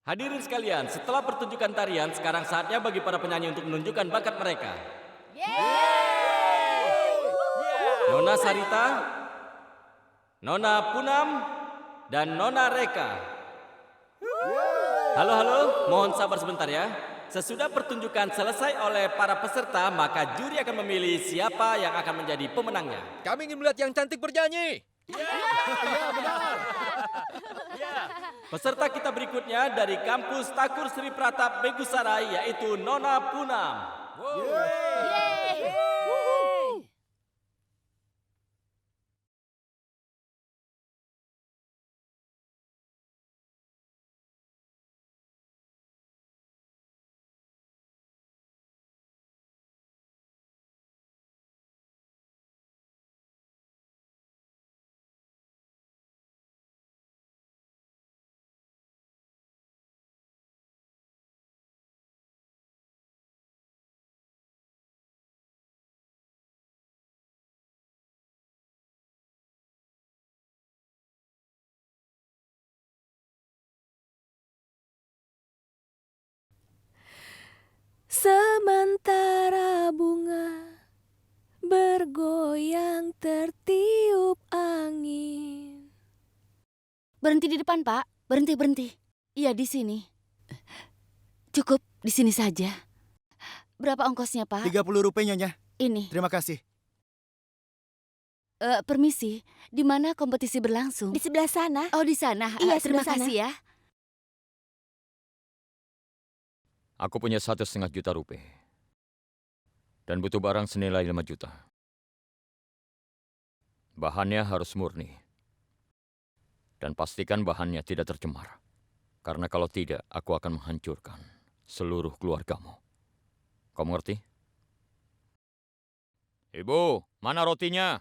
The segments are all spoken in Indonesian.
Hadirin sekalian, setelah pertunjukan tarian, sekarang saatnya bagi para penyanyi untuk menunjukkan bakat mereka. Nona Sarita, Nona Punam, dan Nona Reka. Halo, halo, mohon sabar sebentar ya. Sesudah pertunjukan selesai oleh para peserta, maka juri akan memilih siapa yang akan menjadi pemenangnya. Kami ingin melihat yang cantik bernyanyi. Peserta kita berikutnya dari kampus Takur Sri Pratap Begusarai, yaitu Nona Punam. Sementara bunga bergoyang tertiup angin. Berhenti di depan, Pak. Berhenti, berhenti. Iya, di sini. Cukup, di sini saja. Berapa ongkosnya, Pak? 30 rupiah, Nyonya. Ini. Terima kasih. Permisi, di mana kompetisi berlangsung? Di sebelah sana. Oh, di sana. Iya, Terima sebelah sana. kasih ya. Aku punya 1,5 juta rupiah. Dan butuh barang senilai 5 juta. Bahannya harus murni. Dan pastikan bahannya tidak tercemar. Karena kalau tidak, aku akan menghancurkan seluruh keluargamu. Kau mengerti? Ibu, mana rotinya?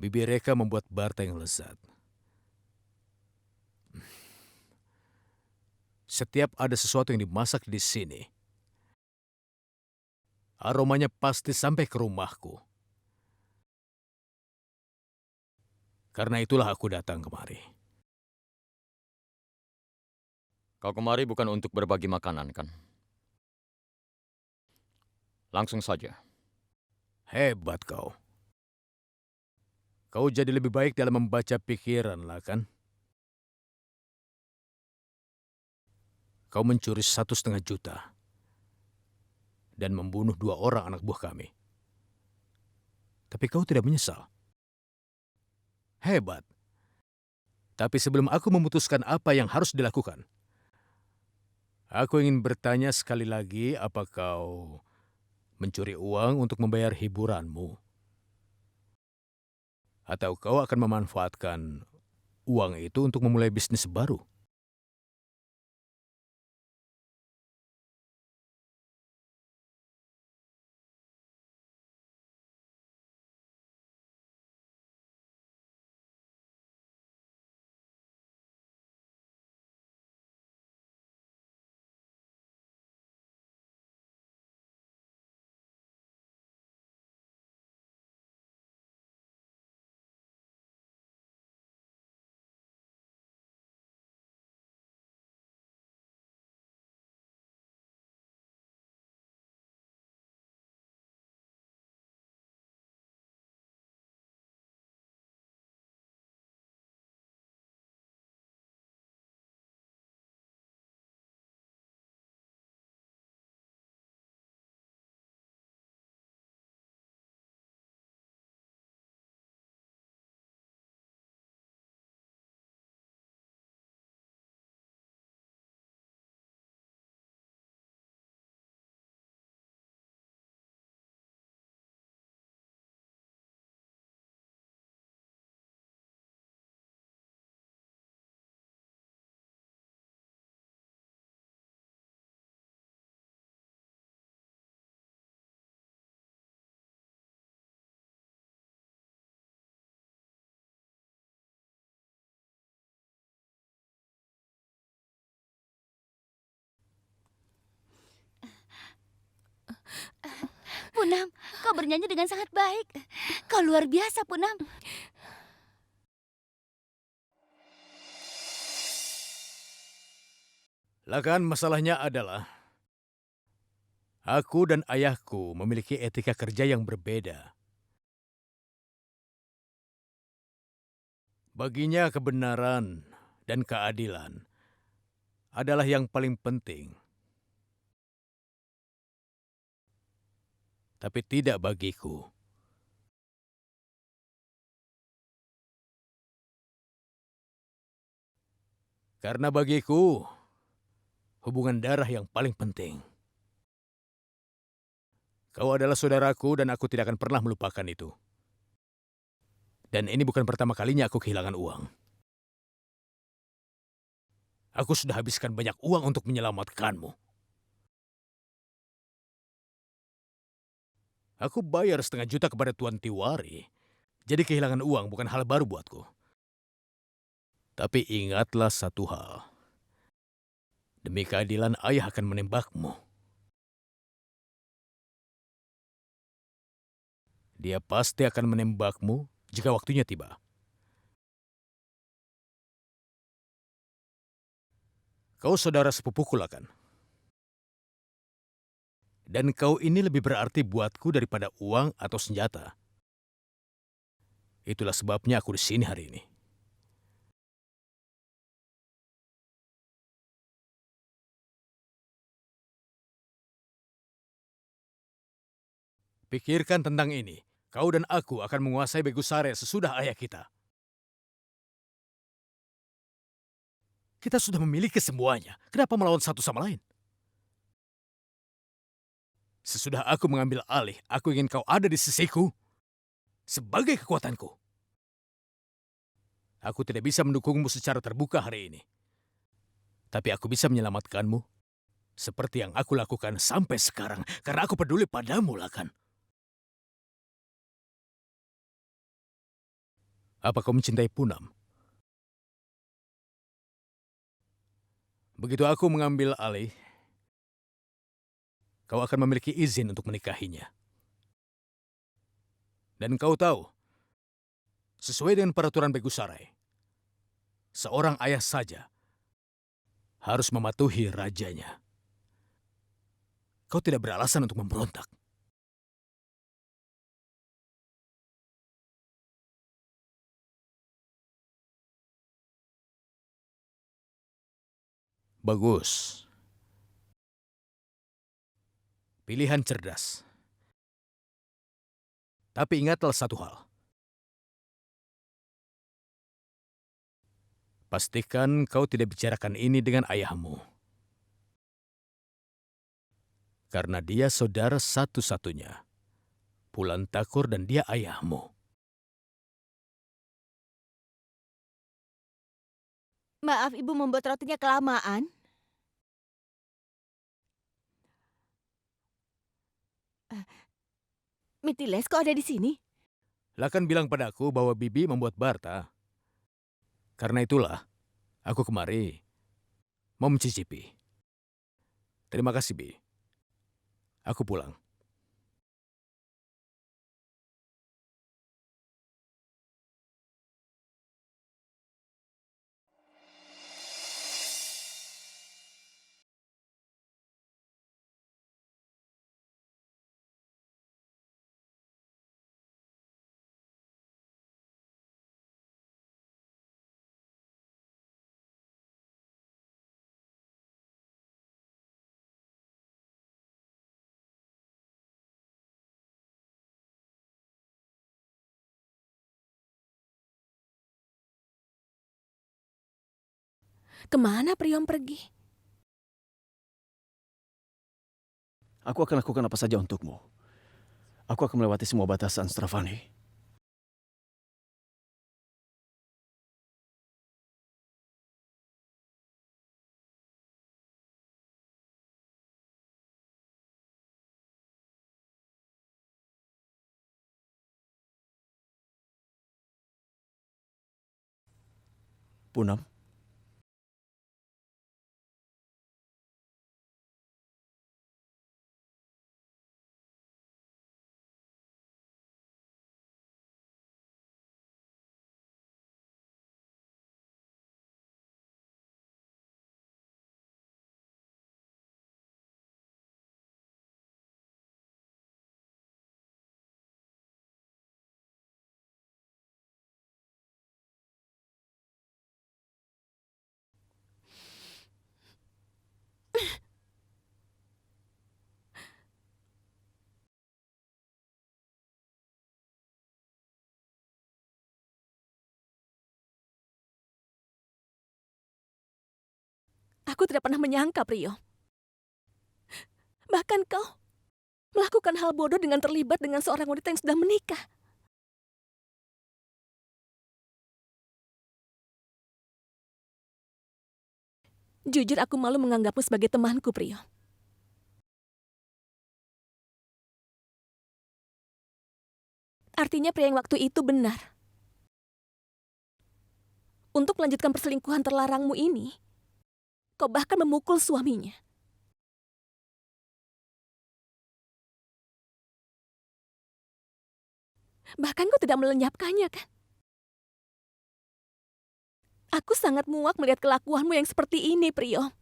Bibi Reka membuat barta yang lezat. Setiap ada sesuatu yang dimasak di sini, aromanya pasti sampai ke rumahku. Karena itulah aku datang kemari. Kau kemari bukan untuk berbagi makanan, kan? Langsung saja. Hebat kau. Kau jadi lebih baik dalam membaca pikiran lah, kan? Kau mencuri 1,5 juta dan membunuh 2 orang anak buah kami. Tapi kau tidak menyesal. Hebat. Tapi sebelum aku memutuskan apa yang harus dilakukan, aku ingin bertanya sekali lagi, apa kau mencuri uang untuk membayar hiburanmu? Atau kau akan memanfaatkan uang itu untuk memulai bisnis baru? Punam, kau bernyanyi dengan sangat baik. Kau luar biasa, Punam. Lakan, masalahnya adalah aku dan ayahku memiliki etika kerja yang berbeda. Baginya kebenaran dan keadilan adalah yang paling penting. Tapi tidak bagiku. Karena bagiku, hubungan darah yang paling penting. Kau adalah saudaraku dan aku tidak akan pernah melupakan itu. Dan ini bukan pertama kalinya aku kehilangan uang. Aku sudah habiskan banyak uang untuk menyelamatkanmu. Aku bayar 500.000 kepada Tuan Tiwari. Jadi kehilangan uang bukan hal baru buatku. Tapi ingatlah satu hal. Demi keadilan ayah akan menembakmu. Dia pasti akan menembakmu jika waktunya tiba. Kau saudara sepupuku, Lakan. Dan kau ini lebih berarti buatku daripada uang atau senjata. Itulah sebabnya aku di sini hari ini. Pikirkan tentang ini. Kau dan aku akan menguasai Begusare sesudah ayah kita. Kita sudah memiliki semuanya. Kenapa melawan satu sama lain? Sesudah aku mengambil alih, aku ingin kau ada di sisiku sebagai kekuatanku. Aku tidak bisa mendukungmu secara terbuka hari ini. Tapi aku bisa menyelamatkanmu seperti yang aku lakukan sampai sekarang karena aku peduli padamu, Lakan. Apa kau mencintai Punam? Begitu aku mengambil alih, kau akan memiliki izin untuk menikahinya. Dan kau tahu, sesuai dengan peraturan Begusare, seorang ayah saja harus mematuhi rajanya. Kau tidak beralasan untuk memberontak. Bagus. Pilihan cerdas. Tapi ingatlah satu hal. Pastikan kau tidak bicarakan ini dengan ayahmu. Karena dia saudara satu-satunya. Pulan Takur dan dia ayahmu. Maaf, Ibu membuat rotinya kelamaan. Mitiles, kok ada di sini? Lakan bilang padaku bahwa Bibi membuat Barta. Karena itulah, aku kemari mau mencicipi. Terima kasih, Bi. Aku pulang. Kemana Priom pergi? Aku akan lakukan apa saja untukmu. Aku akan melewati semua batasan, Stravani. Punam, Aku tidak pernah menyangka, Priyo. Bahkan kau melakukan hal bodoh dengan terlibat dengan seorang wanita yang sudah menikah. Jujur aku malu menganggapmu sebagai temanku, Priyo. Artinya pria yang waktu itu benar. Untuk melanjutkan perselingkuhan terlarangmu ini, kau bahkan memukul suaminya. Bahkan kau tidak melenyapkannya, kan? Aku sangat muak melihat kelakuanmu yang seperti ini, Priyo.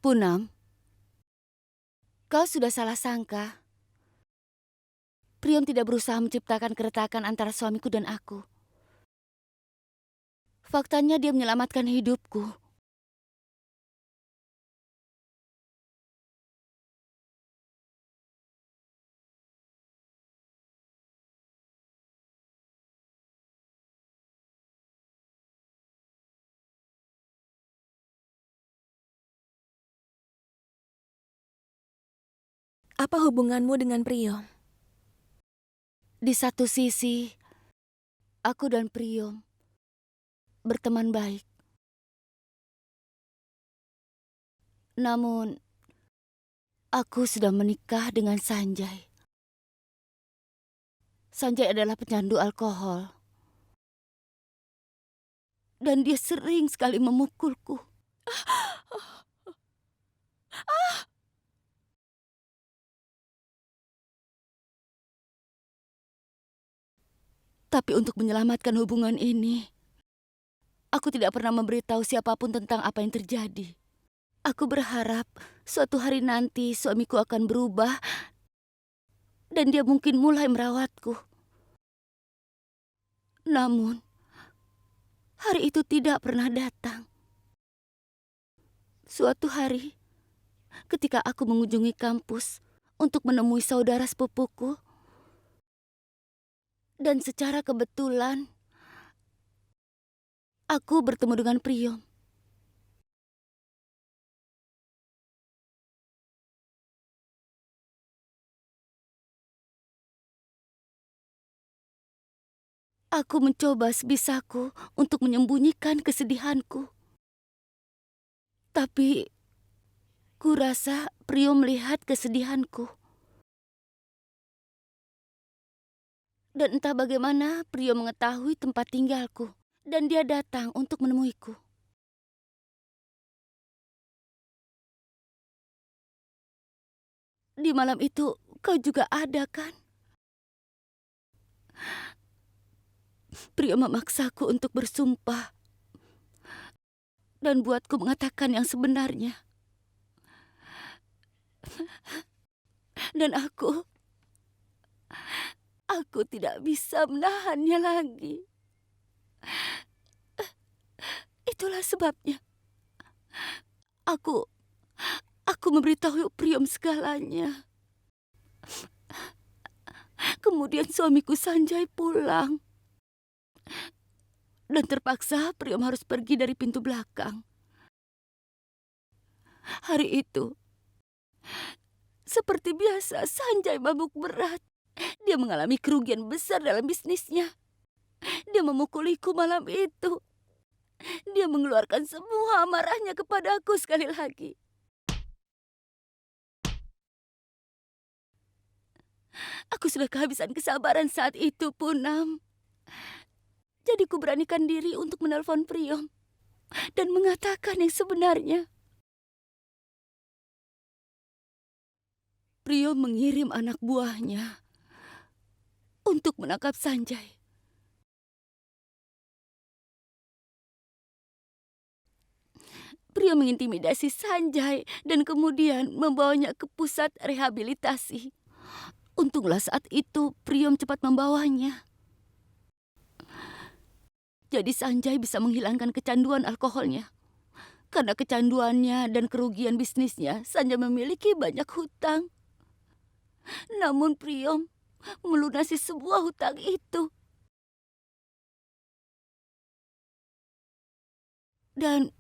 Punam, kau sudah salah sangka. Priom tidak berusaha menciptakan keretakan antara suamiku dan aku. Faktanya dia menyelamatkan hidupku. Apa hubunganmu dengan Priyo? Di satu sisi, aku dan Priom berteman baik. Namun, aku sudah menikah dengan Sanjay. Sanjay adalah pecandu alkohol. Dan dia sering sekali memukulku. Tapi untuk menyelamatkan hubungan ini, aku tidak pernah memberitahu siapapun tentang apa yang terjadi. Aku berharap suatu hari nanti suamiku akan berubah dan dia mungkin mulai merawatku. Namun, hari itu tidak pernah datang. Suatu hari, ketika aku mengunjungi kampus untuk menemui saudara sepupuku, dan secara kebetulan, aku bertemu dengan Priom. Aku mencoba sebisaku untuk menyembunyikan kesedihanku. Tapi, kurasa Priom melihat kesedihanku. Dan entah bagaimana Priyo mengetahui tempat tinggalku. Dan dia datang untuk menemuiku. Di malam itu kau juga ada, kan? Priyo memaksaku untuk bersumpah. Dan buatku mengatakan yang sebenarnya. Dan aku tidak bisa menahannya lagi. Itulah sebabnya aku memberitahu Priom segalanya. Kemudian suamiku Sanjay pulang. Dan terpaksa Priom harus pergi dari pintu belakang. Hari itu, seperti biasa, Sanjay mabuk berat. Dia mengalami kerugian besar dalam bisnisnya. Dia memukuliku malam itu. Dia mengeluarkan semua amarahnya kepadaku sekali lagi. Aku sudah kehabisan kesabaran saat itu, Punam. Jadi ku beranikan diri untuk menelpon Priom dan mengatakan yang sebenarnya. Priom mengirim anak buahnya untuk menangkap Sanjay. Priom mengintimidasi Sanjay dan kemudian membawanya ke pusat rehabilitasi. Untunglah saat itu Priom cepat membawanya. Jadi Sanjay bisa menghilangkan kecanduan alkoholnya. Karena kecanduannya dan kerugian bisnisnya, Sanjay memiliki banyak hutang. Namun Priyom melunasi semua hutang itu. Dan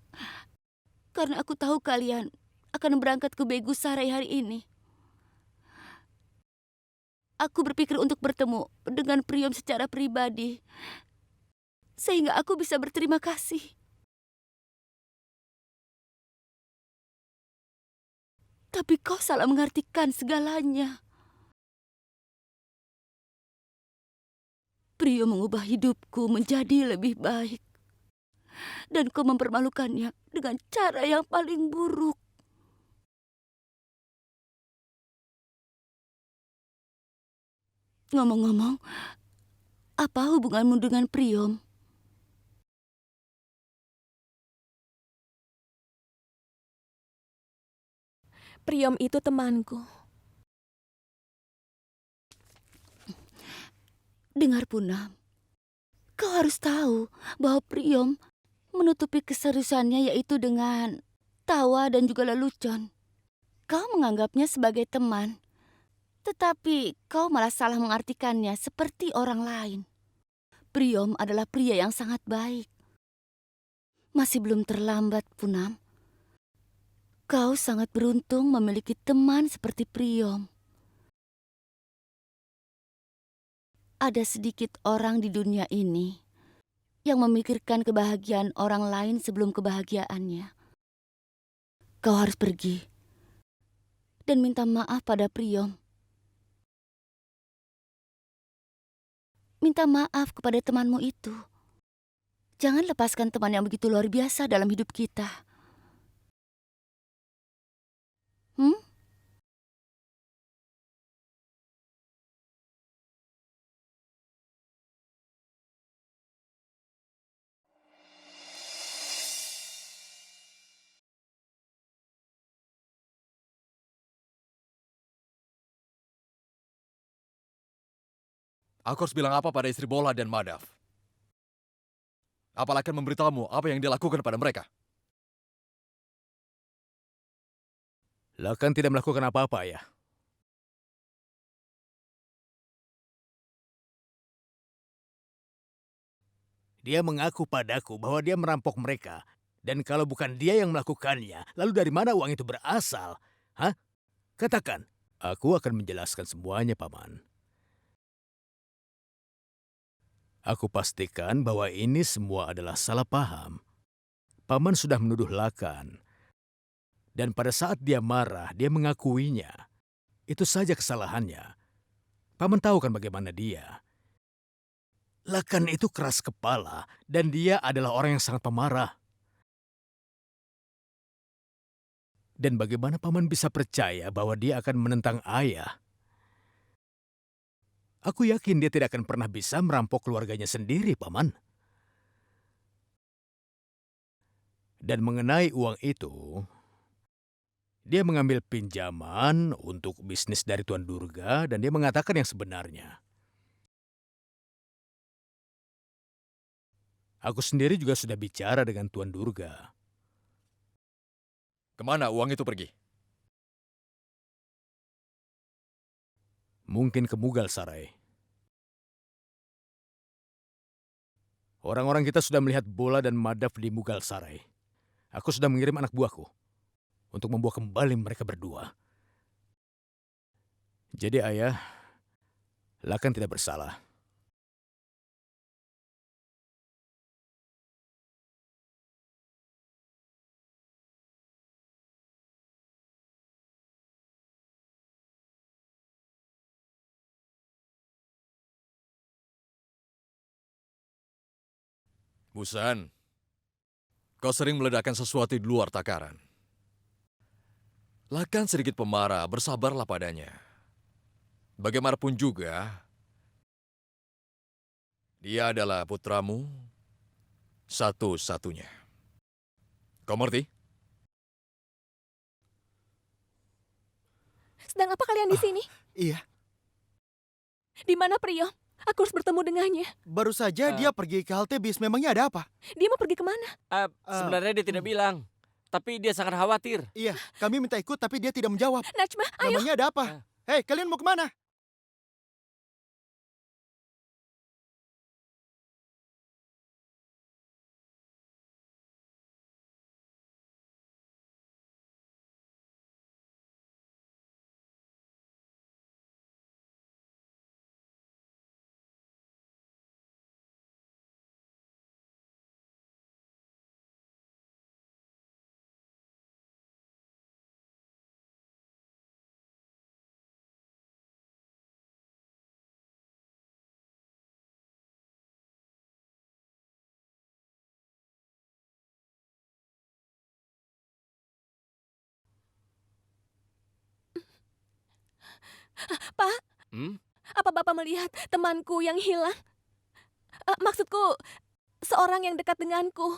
karena aku tahu kalian akan berangkat ke Begusarai hari ini, aku berpikir untuk bertemu dengan Priyom secara pribadi, sehingga aku bisa berterima kasih. Tapi kau salah mengartikan segalanya. Priyom mengubah hidupku menjadi lebih baik. Dan kau mempermalukannya dengan cara yang paling buruk. Ngomong-ngomong, apa hubunganmu dengan Priyom? Priyom itu temanku. Dengar Punam, kau harus tahu bahwa Priyom menutupi keseriusannya yaitu dengan tawa dan juga lelucon. Kau menganggapnya sebagai teman, tetapi kau malah salah mengartikannya seperti orang lain. Priyom adalah pria yang sangat baik. Masih belum terlambat, Punam. Kau sangat beruntung memiliki teman seperti Priyom. Ada sedikit orang di dunia ini yang memikirkan kebahagiaan orang lain sebelum kebahagiaannya. Kau harus pergi dan minta maaf pada Priyom. Minta maaf kepada temanmu itu. Jangan lepaskan teman yang begitu luar biasa dalam hidup kita. Aku harus bilang apa pada istri Bola dan Madhav? Apalagi akan memberitahumu apa yang dilakukan pada mereka? Lakan tidak melakukan apa-apa, Ayah. Dia mengaku padaku bahwa dia merampok mereka. Dan kalau bukan dia yang melakukannya, lalu dari mana uang itu berasal? Hah? Katakan, aku akan menjelaskan semuanya, Paman. Aku pastikan bahwa ini semua adalah salah paham. Paman sudah menuduh Lakan. Dan pada saat dia marah, dia mengakuinya. Itu saja kesalahannya. Paman tahu kan bagaimana dia. Lakan itu keras kepala, dan dia adalah orang yang sangat pemarah. Dan bagaimana Paman bisa percaya bahwa dia akan menentang ayah? Aku yakin dia tidak akan pernah bisa merampok keluarganya sendiri, Paman. Dan mengenai uang itu, dia mengambil pinjaman untuk bisnis dari Tuan Durga dan dia mengatakan yang sebenarnya. Aku sendiri juga sudah bicara dengan Tuan Durga. Kemana uang itu pergi? Mungkin ke Mughal Sarai. Orang-orang kita sudah melihat Bola dan Madhav di Mughal Sarai. Aku sudah mengirim anak buahku untuk membawa kembali mereka berdua. Jadi ayah, Lakan tidak bersalah. Busan, kau sering meledakkan sesuatu di luar takaran. Lakan sedikit pemarah, bersabarlah padanya. Bagaimanapun juga, dia adalah putramu satu-satunya. Kau mengerti? Sedang apa kalian di sini? Iya, Di mana Priyom? Aku harus bertemu dengannya. Baru saja dia pergi ke halte bis. Memangnya ada apa? Dia mau pergi kemana? Sebenarnya dia tidak bilang, tapi dia sangat khawatir. Iya, kami minta ikut tapi dia tidak menjawab. Najma, ayo. Memangnya ada apa? Hei, kalian mau kemana? Pak, Hmm? apa Bapak melihat temanku yang hilang? Maksudku, seorang yang dekat denganku.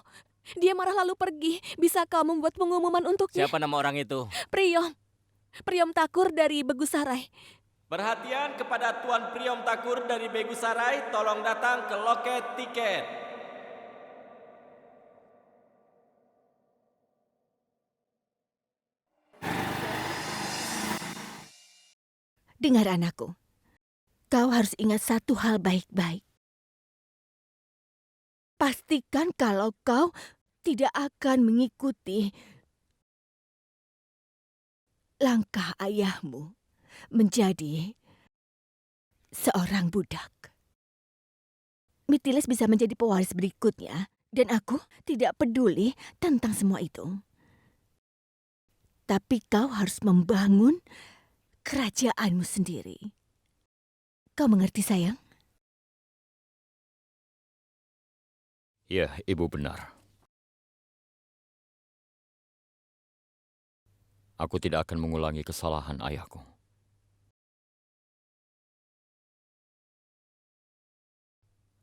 Dia marah lalu pergi. Bisa kau membuat pengumuman untuknya? Siapa nama orang itu? Priom. Priom Takur dari Begusarai. Perhatian kepada Tuan Priom Takur dari Begusarai, tolong datang ke loket tiket. Dengar anakku, kau harus ingat satu hal baik-baik. Pastikan kalau kau tidak akan mengikuti langkah ayahmu menjadi seorang budak. Mitiles bisa menjadi pewaris berikutnya, dan aku tidak peduli tentang semua itu. Tapi kau harus membangun kerajaanmu sendiri. Kau mengerti, sayang? Ya, Ibu benar. Aku tidak akan mengulangi kesalahan ayahku.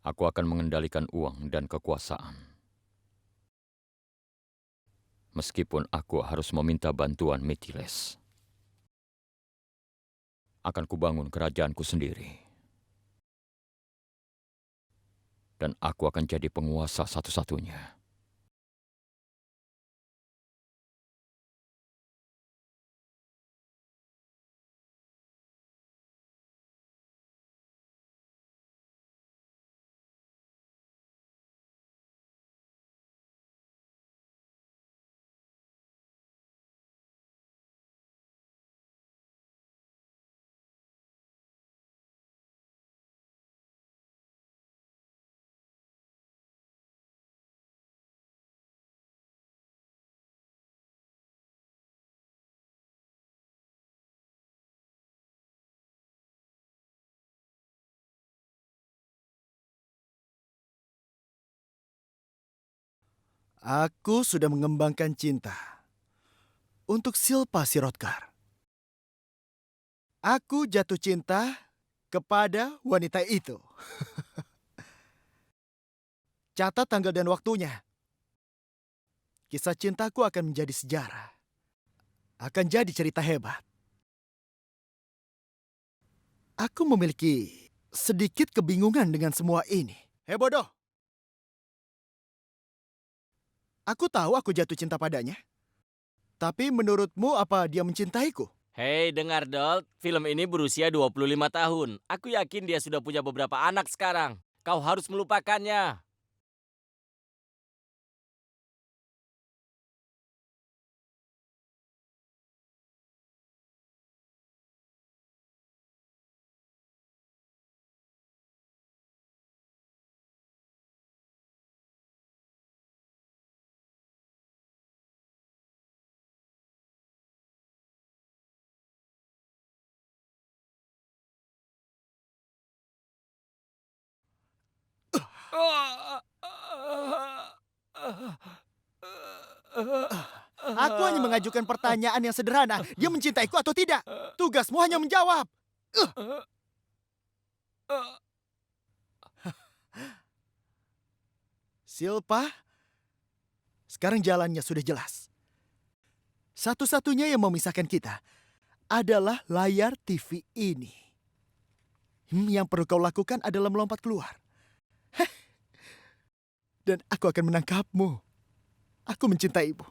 Aku akan mengendalikan uang dan kekuasaan. Meskipun aku harus meminta bantuan Mitiles. Akan kubangun kerajaanku sendiri. Dan aku akan jadi penguasa satu-satunya. Aku sudah mengembangkan cinta untuk Silpa Sirotkar. Aku jatuh cinta kepada wanita itu. Catat tanggal dan waktunya. Kisah cintaku akan menjadi sejarah. Akan jadi cerita hebat. Aku memiliki sedikit kebingungan dengan semua ini. Hei bodoh! Aku tahu aku jatuh cinta padanya. Tapi menurutmu apa dia mencintaiku? Hei, dengar Dol, film ini berusia 25 tahun. Aku yakin dia sudah punya beberapa anak sekarang. Kau harus melupakannya. Aku hanya mengajukan pertanyaan yang sederhana. Dia mencintaiku atau tidak? Tugasmu hanya menjawab. Silpa, sekarang jalannya sudah jelas. Satu-satunya yang memisahkan kita adalah layar TV ini. Yang perlu kau lakukan adalah melompat keluar. Dan aku akan menangkapmu. Aku mencintaimu.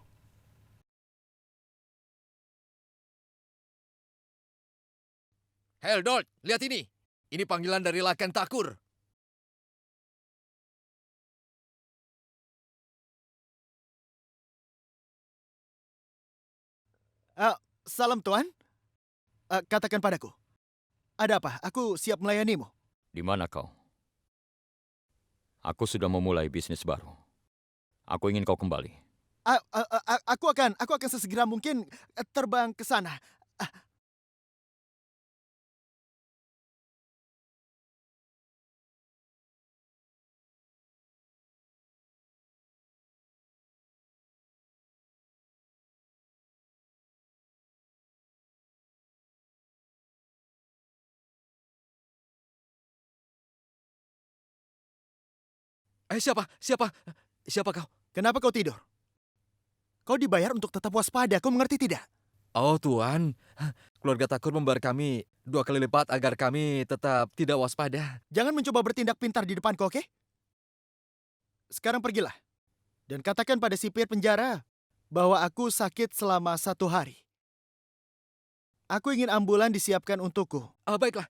Heldold, lihat ini. Ini panggilan dari Laken Takur. Salam Tuan. Katakan padaku. Ada apa? Aku siap melayanimu. Di mana kau? Aku sudah memulai bisnis baru. Aku ingin kau kembali. Aku akan sesegera mungkin terbang ke sana. Siapa? Siapa? Siapa kau? Kenapa kau tidur? Kau dibayar untuk tetap waspada, kau mengerti tidak? Oh Tuan, keluarga Takur membayar kami 2 kali lipat agar kami tetap tidak waspada. Jangan mencoba bertindak pintar di depanku, oke? Sekarang pergilah. Dan katakan pada sipir penjara bahwa aku sakit selama 1 hari. Aku ingin ambulan disiapkan untukku. Baiklah.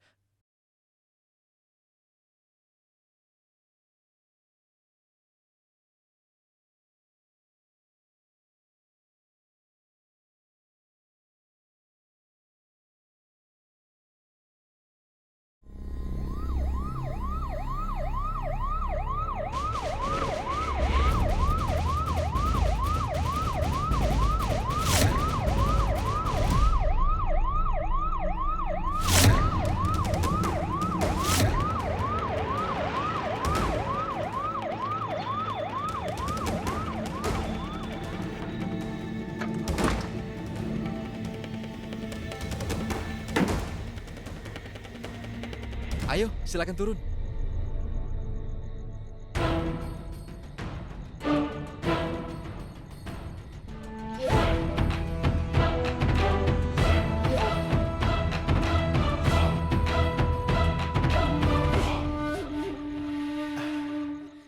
Ayo, silakan turun.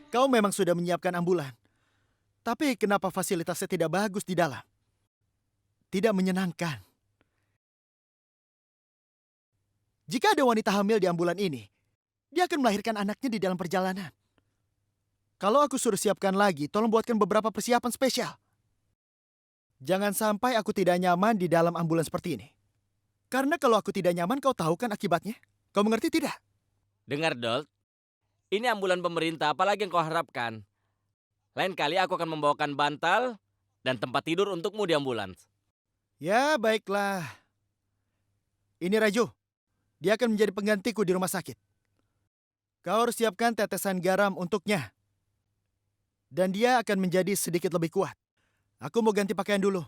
Kau memang sudah menyiapkan ambulan. Tapi kenapa fasilitasnya tidak bagus di dalam? Tidak menyenangkan. Jika ada wanita hamil di ambulan ini, dia akan melahirkan anaknya di dalam perjalanan. Kalau aku suruh siapkan lagi, tolong buatkan beberapa persiapan spesial. Jangan sampai aku tidak nyaman di dalam ambulan seperti ini. Karena kalau aku tidak nyaman, kau tahu kan akibatnya? Kau mengerti tidak? Dengar, Dolt. Ini ambulan pemerintah, apalagi yang kau harapkan? Lain kali aku akan membawakan bantal dan tempat tidur untukmu di ambulans. Ya, baiklah. Ini Raju. Dia akan menjadi penggantiku di rumah sakit. Kau harus siapkan tetesan garam untuknya. Dan dia akan menjadi sedikit lebih kuat. Aku mau ganti pakaian dulu.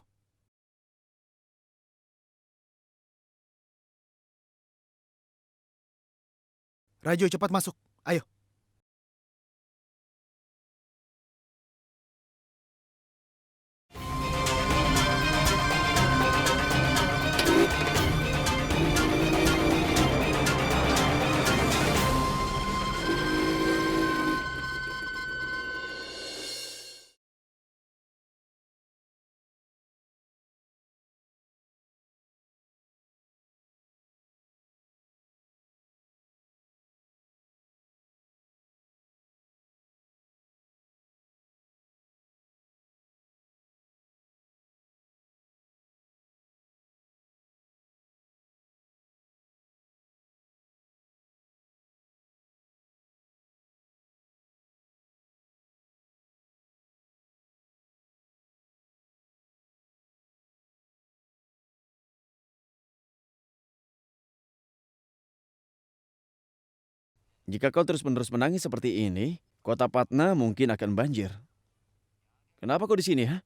Raju, cepat masuk. Ayo. Jika kau terus-menerus menangis seperti ini, kota Patna mungkin akan banjir. Kenapa kau di sini, ha?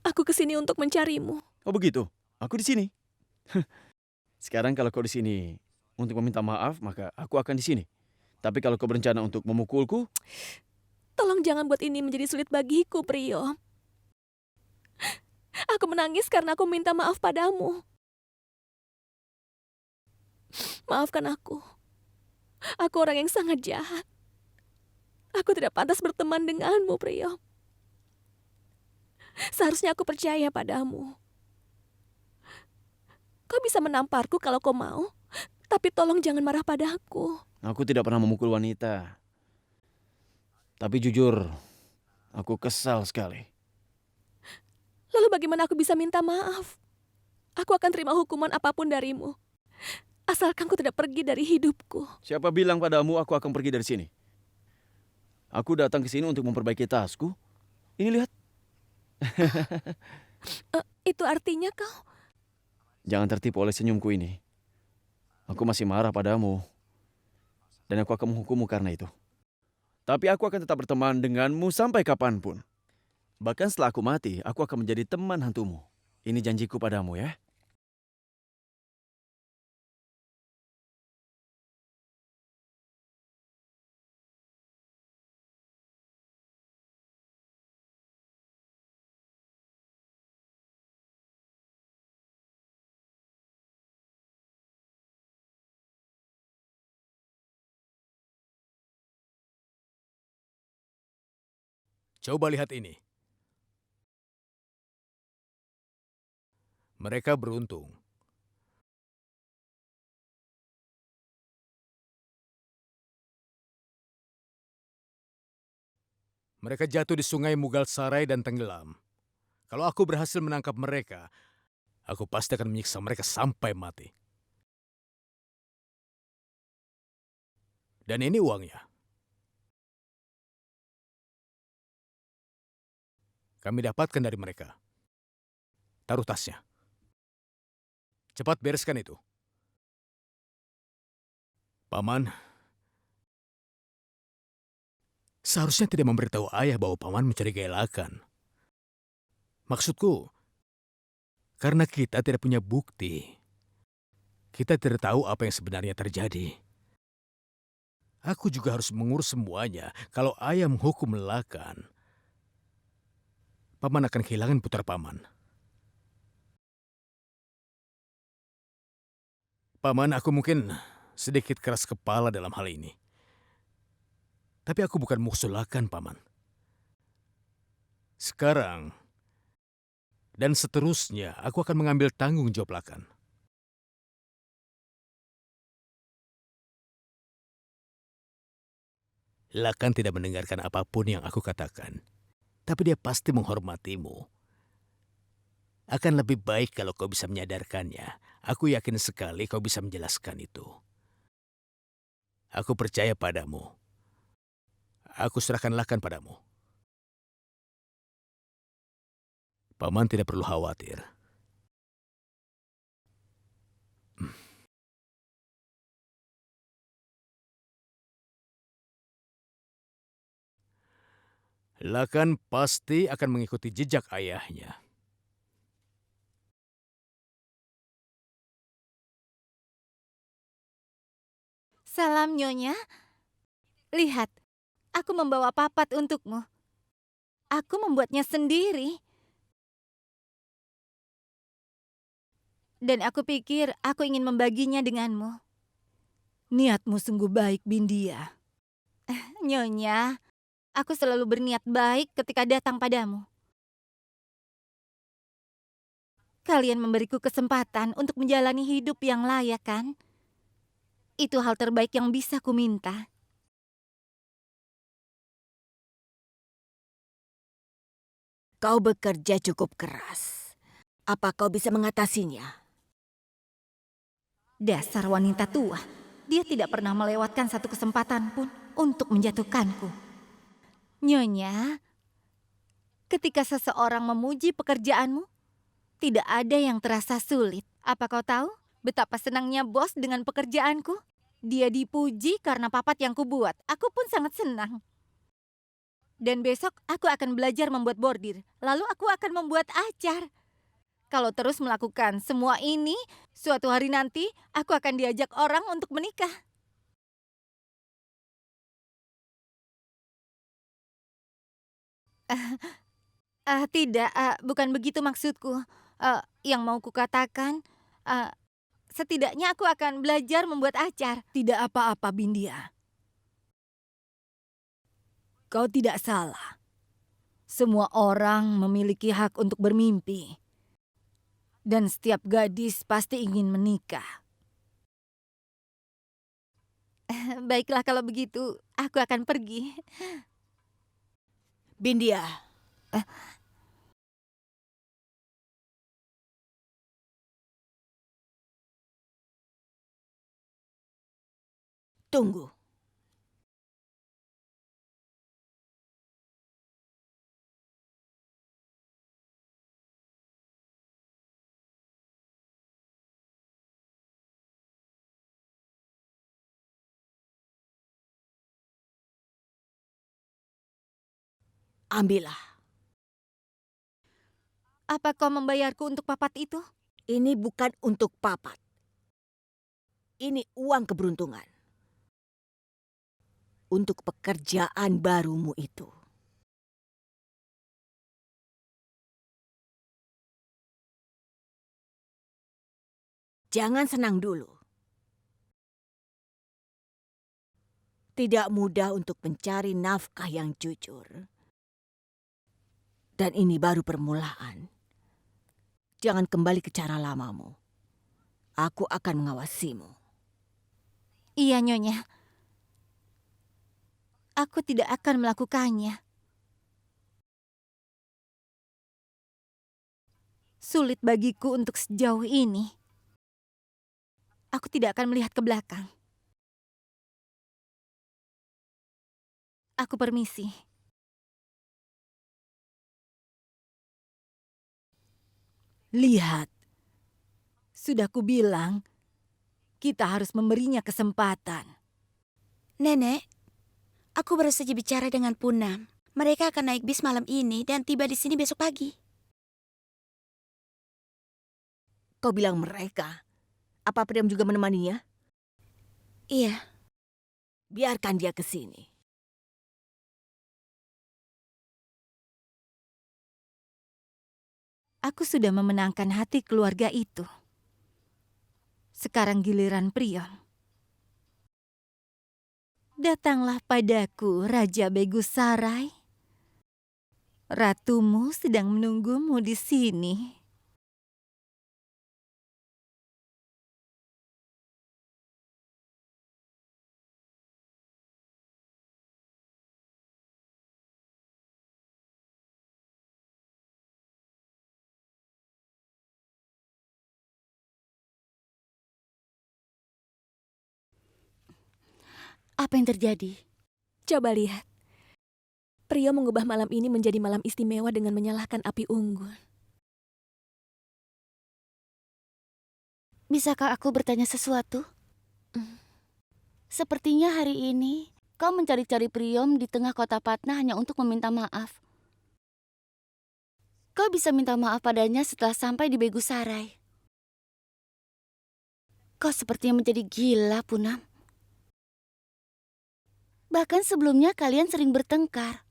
Aku kesini untuk mencarimu. Oh begitu, aku di sini. Sekarang kalau kau di sini untuk meminta maaf, maka aku akan di sini. Tapi kalau kau berencana untuk memukulku, Tolong jangan buat ini menjadi sulit bagiku, Priyo. Aku menangis karena aku minta maaf padamu. Maafkan aku. Aku orang yang sangat jahat. Aku tidak pantas berteman denganmu, Priyo. Seharusnya aku percaya padamu. Kau bisa menamparku kalau kau mau, tapi tolong jangan marah padaku. Aku tidak pernah memukul wanita. Tapi jujur, aku kesal sekali. Lalu bagaimana aku bisa minta maaf? Aku akan terima hukuman apapun darimu. Asalkan kau tidak pergi dari hidupku. Siapa bilang padamu aku akan pergi dari sini? Aku datang ke sini untuk memperbaiki tasku. Ini lihat. Itu artinya kau... Jangan tertipu oleh senyumku ini. Aku masih marah padamu. Dan aku akan menghukummu karena itu. Tapi aku akan tetap berteman denganmu sampai kapanpun. Bahkan setelah aku mati, aku akan menjadi teman hantumu. Ini janjiku padamu ya. Coba lihat ini. Mereka beruntung. Mereka jatuh di sungai Mughal Sarai dan tenggelam. Kalau aku berhasil menangkap mereka, aku pasti akan menyiksa mereka sampai mati. Dan ini uangnya. Kami dapatkan dari mereka. Taruh tasnya. Cepat bereskan itu. Paman, seharusnya tidak memberitahu ayah bahwa Paman mencurigai Lakan. Maksudku, karena kita tidak punya bukti. Kita tidak tahu apa yang sebenarnya terjadi. Aku juga harus mengurus semuanya. Kalau ayah menghukum Lakan, Paman akan kehilangan putra Paman. Paman, aku mungkin sedikit keras kepala dalam hal ini. Tapi aku bukan musuh Lakan, Paman. Sekarang dan seterusnya, aku akan mengambil tanggung jawab Lakan. Lakan tidak mendengarkan apapun yang aku katakan. Tapi dia pasti menghormatimu. Akan lebih baik kalau kau bisa menyadarkannya. Aku yakin sekali kau bisa menjelaskan itu. Aku percaya padamu. Aku serahkan Lakan padamu. Paman tidak perlu khawatir. Lakan pasti akan mengikuti jejak ayahnya. Salam, Nyonya. Lihat, aku membawa papat untukmu. Aku membuatnya sendiri. Dan aku pikir aku ingin membaginya denganmu. Niatmu sungguh baik, Bindia. Nyonya, aku selalu berniat baik ketika datang padamu. Kalian memberiku kesempatan untuk menjalani hidup yang layak, kan? Itu hal terbaik yang bisa kuminta. Kau bekerja cukup keras. Apa kau bisa mengatasinya? Dasar wanita tua. Dia tidak pernah melewatkan satu kesempatan pun untuk menjatuhkanku. Nyonya, ketika seseorang memuji pekerjaanmu, tidak ada yang terasa sulit. Apa kau tahu betapa senangnya bos dengan pekerjaanku? Dia dipuji karena papat yang kubuat. Aku pun sangat senang. Dan besok aku akan belajar membuat bordir. Lalu aku akan membuat acar. Kalau terus melakukan semua ini, suatu hari nanti aku akan diajak orang untuk menikah. Tidak, bukan begitu maksudku. Yang mau kukatakan, Setidaknya aku akan belajar membuat acar. Tidak apa-apa, Bindia. Kau tidak salah. Semua orang memiliki hak untuk bermimpi. Dan setiap gadis pasti ingin menikah. Baiklah kalau begitu, aku akan pergi. Bindia, tunggu. Ambillah. Apa kau membayarku untuk papat itu? Ini bukan untuk papat. Ini uang keberuntungan. Untuk pekerjaan barumu itu. Jangan senang dulu. Tidak mudah untuk mencari nafkah yang jujur. Dan ini baru permulaan. Jangan kembali ke cara lamamu. Aku akan mengawasimu. Iya, Nyonya. Aku tidak akan melakukannya. Sulit bagiku untuk sejauh ini. Aku tidak akan melihat ke belakang. Aku permisi. Lihat. Sudah kubilang, kita harus memberinya kesempatan. Nenek, aku baru saja bicara dengan Punam. Mereka akan naik bis malam ini dan tiba di sini besok pagi. Kau bilang mereka. Apa Priam juga menemaninya? Iya, Biarkan dia ke sini. Aku sudah memenangkan hati keluarga itu. Sekarang giliran Priam. Datanglah padaku, Raja Begusarai. Ratumu sedang menunggumu di sini. Apa yang terjadi? Coba lihat. Pria mengubah malam ini menjadi malam istimewa dengan menyalakan api unggun. Bisakah aku bertanya sesuatu? Sepertinya hari ini kau mencari-cari Priom di tengah kota Patna hanya untuk meminta maaf. Kau bisa minta maaf padanya setelah sampai di Begusarai. Kau sepertinya menjadi gila, Punam. Bahkan sebelumnya kalian sering bertengkar.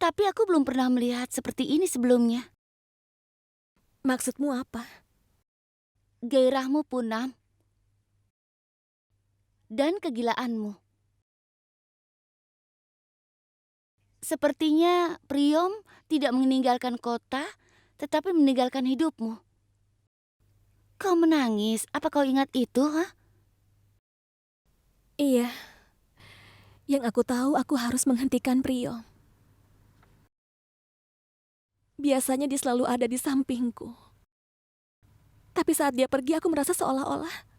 Tapi aku belum pernah melihat seperti ini sebelumnya. Maksudmu apa? Gairahmu, Punam. Dan kegilaanmu. Sepertinya Priom tidak meninggalkan kota, tetapi meninggalkan hidupmu. Kau menangis, apa kau ingat itu, ha? Iya. Yang aku tahu aku harus menghentikan Priom. Biasanya dia selalu ada di sampingku. Tapi saat dia pergi aku merasa seolah-olah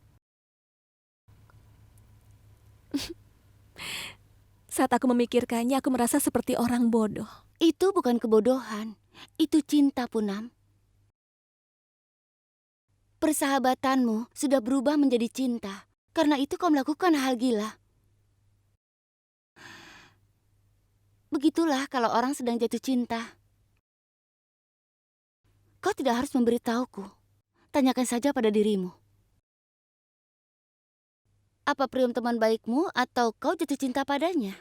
saat aku memikirkannya aku merasa seperti orang bodoh. Itu bukan kebodohan, itu cinta, Punam. Persahabatanmu sudah berubah menjadi cinta. Karena itu kau melakukan hal gila. Begitulah kalau orang sedang jatuh cinta. Kau tidak harus memberitahuku. Tanyakan saja pada dirimu. Apa Priom teman baikmu atau kau jatuh cinta padanya?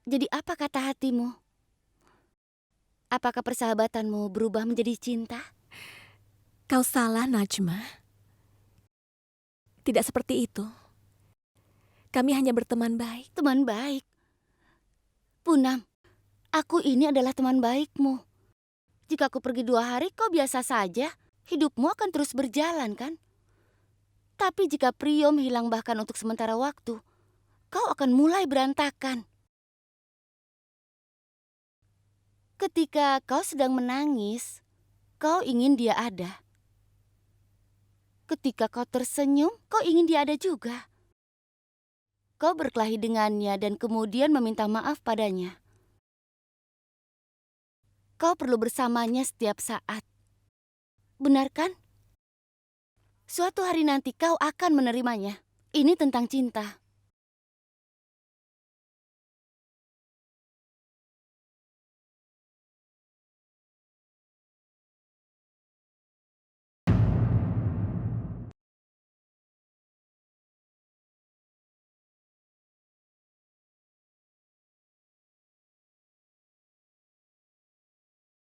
Jadi apa kata hatimu? Apakah persahabatanmu berubah menjadi cinta? Kau salah, Najma. Tidak seperti itu. Kami hanya berteman baik. Teman baik? Punam, aku ini adalah teman baikmu. Jika aku pergi 2 hari, kau biasa saja. Hidupmu akan terus berjalan, kan? Tapi jika Priom hilang bahkan untuk sementara waktu, kau akan mulai berantakan. Ketika kau sedang menangis, kau ingin dia ada. Ketika kau tersenyum, kau ingin dia ada juga. Kau berkelahi dengannya dan kemudian meminta maaf padanya. Kau perlu bersamanya setiap saat. Benar kan? Suatu hari nanti kau akan menerimanya. Ini tentang cinta.